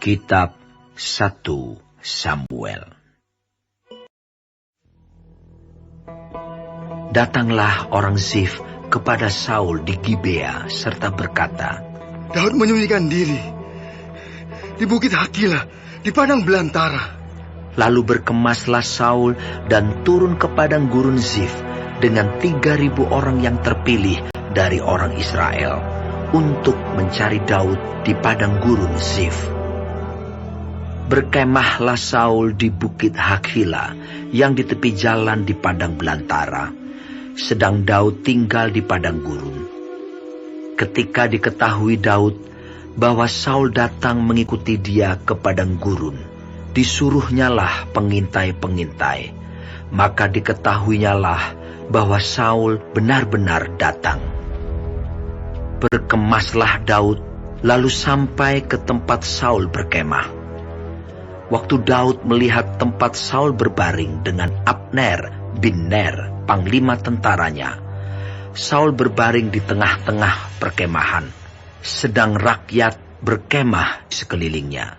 Kitab 1 Samuel. Datanglah orang Zif kepada Saul di Gibea serta berkata, Daud menyembunyikan diri di bukit Hakila di padang belantara. Lalu berkemaslah Saul dan turun ke padang gurun Zif dengan 3.000 orang yang terpilih dari orang Israel untuk mencari Daud di padang gurun Zif. Berkemahlah Saul di bukit Hakila yang di tepi jalan di padang belantara, sedang Daud tinggal di padang gurun. Ketika diketahui Daud bahwa Saul datang mengikuti dia ke padang gurun, disuruhnyalah pengintai-pengintai, maka diketahuinyalah bahwa Saul benar-benar datang. Berkemaslah Daud, lalu sampai ke tempat Saul berkemah. Waktu Daud melihat tempat Saul berbaring dengan Abner bin Ner, panglima tentaranya, Saul berbaring di tengah-tengah perkemahan, sedang rakyat berkemah sekelilingnya.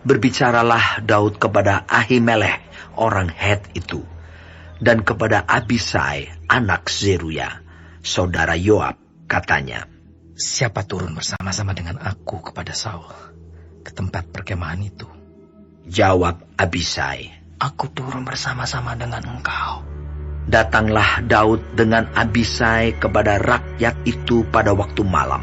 Berbicaralah Daud kepada Ahimelech orang Het itu, dan kepada Abisai anak Zeruya, saudara Yoab, katanya, Siapa turun bersama-sama dengan aku kepada Saul ke tempat perkemahan itu? Jawab Abisai, Aku turun bersama-sama dengan engkau. Datanglah Daud dengan Abisai kepada rakyat itu pada waktu malam,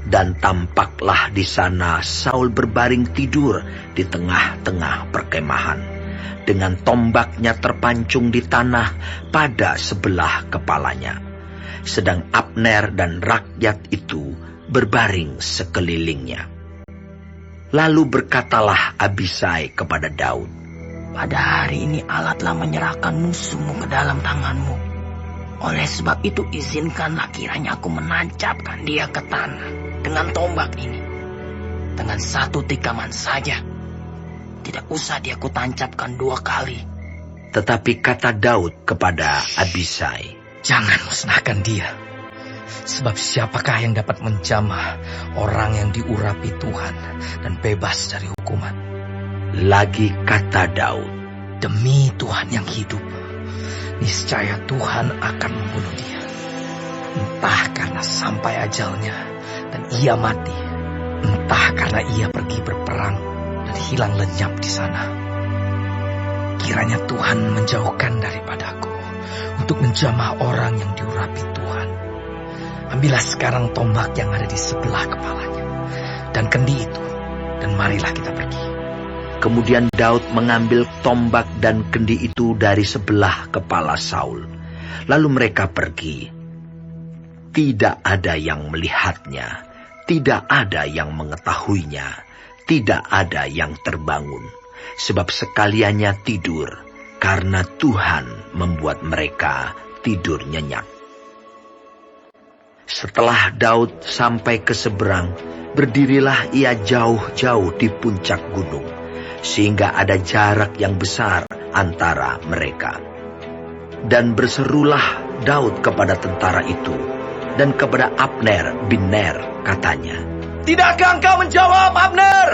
dan tampaklah di sana Saul berbaring tidur di tengah-tengah perkemahan, dengan tombaknya terpancung di tanah pada sebelah kepalanya, sedang Abner dan rakyat itu berbaring sekelilingnya. Lalu berkatalah Abisai kepada Daud, Pada hari ini Allah telah menyerahkan musuhmu ke dalam tanganmu. Oleh sebab itu izinkanlah kiranya aku menancapkan dia ke tanah dengan tombak ini, dengan satu tikaman saja. Tidak usah dia kutancapkan 2 kali. Tetapi kata Daud kepada Abisai, Jangan musnahkan dia. Sebab siapakah yang dapat menjamah orang yang diurapi Tuhan dan bebas dari hukuman? Lagi kata Daud, Demi Tuhan yang hidup, niscaya Tuhan akan membunuh dia. Entah karena sampai ajalnya dan ia mati, entah karena ia pergi berperang dan hilang lenyap di sana. Kiranya Tuhan menjauhkan daripadaku untuk menjamah orang yang diurapi Tuhan. Ambillah sekarang tombak yang ada di sebelah kepalanya dan kendi itu, dan marilah kita pergi. Kemudian Daud mengambil tombak dan kendi itu dari sebelah kepala Saul. Lalu mereka pergi. Tidak ada yang melihatnya, tidak ada yang mengetahuinya, tidak ada yang terbangun, sebab sekaliannya tidur, karena Tuhan membuat mereka tidur nyenyak. Setelah Daud sampai ke seberang, berdirilah ia jauh-jauh di puncak gunung, sehingga ada jarak yang besar antara mereka. Dan berserulah Daud kepada tentara itu, dan kepada Abner bin Ner, katanya, Tidakkah engkau menjawab, Abner?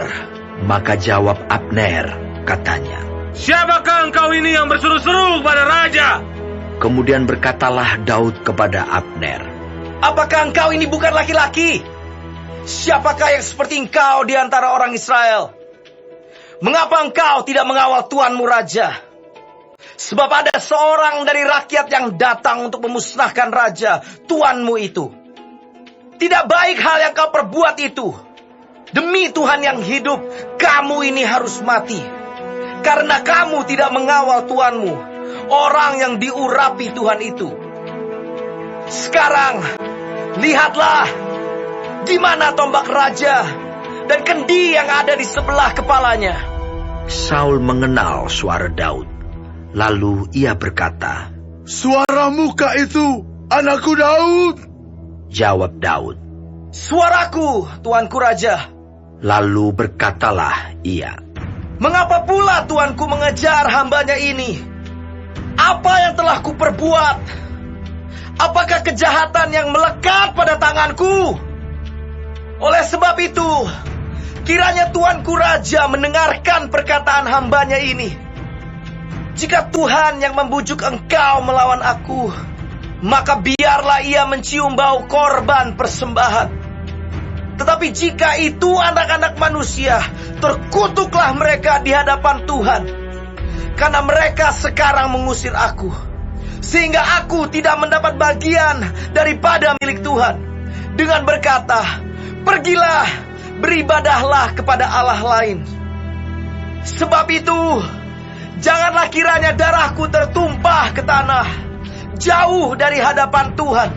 Maka jawab Abner, katanya, Siapakah engkau ini yang berseru-seru kepada raja? Kemudian berkatalah Daud kepada Abner, Apakah engkau ini bukan laki-laki? Siapakah yang seperti engkau di antara orang Israel? Mengapa engkau tidak mengawal tuanmu raja? Sebab ada seorang dari rakyat yang datang untuk memusnahkan raja, tuanmu itu. Tidak baik hal yang kau perbuat itu. Demi Tuhan yang hidup, kamu ini harus mati. Karena kamu tidak mengawal tuanmu, orang yang diurapi Tuhan itu. Sekarang, lihatlah, di mana tombak raja dan kendi yang ada di sebelah kepalanya. Saul mengenal suara Daud. Lalu ia berkata, Suara muka itu, anakku Daud. Jawab Daud, Suaraku, tuanku raja. Lalu berkatalah ia, Mengapa pula tuanku mengejar hambanya ini? Apa yang telah kuperbuat? Apakah kejahatan yang melekat pada tanganku? Oleh sebab itu, Kiranya tuanku raja mendengarkan perkataan hambanya ini. Jika Tuhan yang membujuk engkau melawan aku, maka biarlah ia mencium bau korban persembahan. Tetapi jika itu anak-anak manusia, terkutuklah mereka di hadapan Tuhan. Karena mereka sekarang mengusir aku, sehingga aku tidak mendapat bagian daripada milik Tuhan. Dengan berkata, pergilah, beribadahlah kepada Allah lain. Sebab itu, janganlah kiranya darahku tertumpah ke tanah, jauh dari hadapan Tuhan.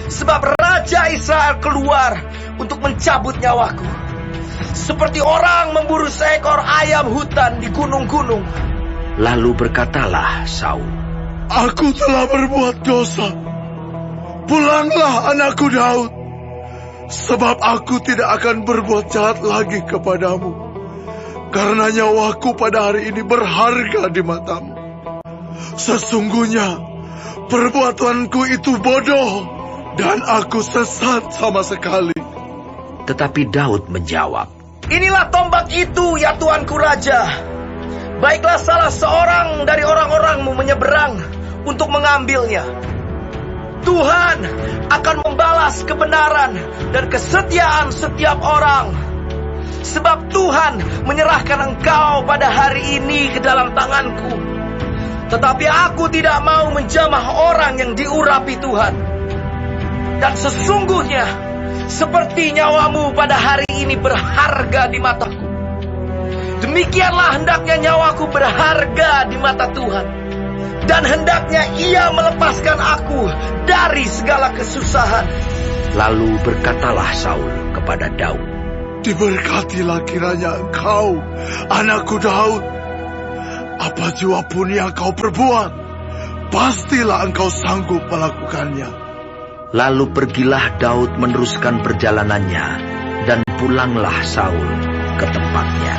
Sebab Raja Israel keluar untuk mencabut nyawaku, seperti orang memburu seekor ayam hutan di gunung-gunung. Lalu berkatalah Saul, Aku telah berbuat dosa. Pulanglah anakku Daud, sebab aku tidak akan berbuat jahat lagi kepadamu, karena nyawaku pada hari ini berharga di matamu. Sesungguhnya perbuatanku itu bodoh, dan aku sesat sama sekali. tetapi Daud menjawab, Inilah tombak itu, ya tuanku raja. Baiklah salah seorang dari orang-orangmu menyeberang untuk mengambilnya. Tuhan akan membalas kebenaran dan kesetiaan setiap orang. Sebab Tuhan menyerahkan engkau pada hari ini ke dalam tanganku. Tetapi aku tidak mau menjamah orang yang diurapi Tuhan. Dan sesungguhnya, seperti nyawamu pada hari ini berharga di mataku, demikianlah hendaknya nyawaku berharga di mata Tuhan. Dan hendaknya ia melepaskan aku dari segala kesusahan. lalu berkatalah Saul kepada Daud, Diberkatilah kiranya engkau, anakku Daud. Apa jua pun yang kau perbuat, pastilah engkau sanggup melakukannya. Lalu pergilah Daud meneruskan perjalanannya, dan pulanglah Saul ke tempatnya.